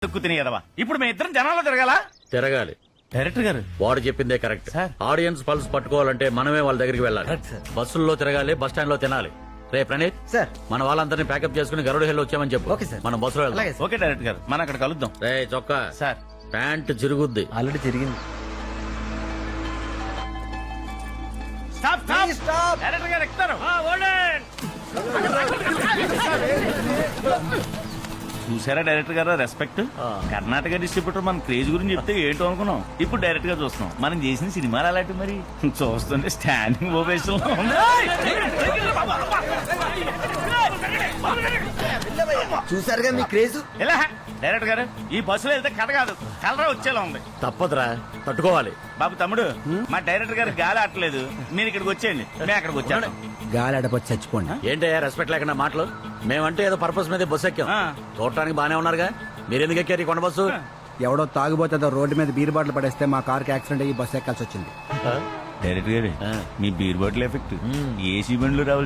తినేదవా ఇప్పుడు మీ ఇద్దరం జనాల్లో తిరగాల తిరగాలి. డైరెక్టర్ గారు వాడు చెప్పిందే కరెక్ట్. సార్. ఆడియన్స్ పల్స్ పట్టుకోవాలంటే మనమే వాళ్ళ దగ్గరికి వెళ్ళాలి. Correct sir. బస్సుల్లో తిరగాలి, బస్ స్టాండ్ లో తినాలి. రే ప్రణీత్, సార్. మన వాళ్ళందరినీ ప్యాకప్ చేసుకుని గరుడ హిల్ వచ్చామని చెప్పు. Okay sir. మనం బస్సులో వెళ్దాం. అలాగే సార్. ఓకే డైరెక్టర్ గారు మనం అక్కడ కలుద్దాం. రే చొక్కా, సార్ ప్యాంట్ చిరుగుద్ది. ఆల్రెడీ తిరిగింది. Stop stop stop. డైరెక్టర్ గారు ఎక్కుతారు. చూసారా డైరెక్టర్ గారు రెస్పెక్ట్. కర్ణాటక డిస్ట్రిబ్యూటర్ మన క్రేజ్ గురించి చెప్తే ఏంటో అనుకున్నాం, ఇప్పుడు డైరెక్ట్ గా చూస్తున్నాం. మనం చేసిన సినిమాలు అలాంటి మరి చూస్తుంటే స్టాండింగ్ ఓవేషన్ చూసారుగా మీ క్రేజ్. ఎలా డైరెక్టర్ గారు ఈ బస్సులో వెళ్తే కథ కాదు కలరా వచ్చేలా ఉంది. తప్పదురా, తట్టుకోవాలి. బాబు తమ్ముడు మా డైరెక్టర్ గారు గాలి ఆటలేదు, మీరు ఇక్కడికి వచ్చేయండి, మేము అక్కడికి వచ్చాను. గాలి అడపచ్చి చచ్చిపోండి. ఏంటయ్యా రెస్పెక్ట్ లేకుండా మాటలు? మేమంటే ఏదో పర్పస్ మీద బస్సు ఎక్కాం. ఆ. చూడటానికి బానే ఉన్నారుగా, మీరెందుకు ఎక్కారు ఈ కొండ బస్సు? ఎవడో తాగుబోతుందో రోడ్డు మీద బీర్ బాటిల్ పడేస్తే మా కార్కి యాక్సిడెంట్ అయ్యి బస్సు ఎక్కాల్సి వచ్చింది. డైరెక్టర్ గారు మీ బీర్ బాటిల్ ఎఫెక్ట్ ఏసీ బండ్లు రావాలి.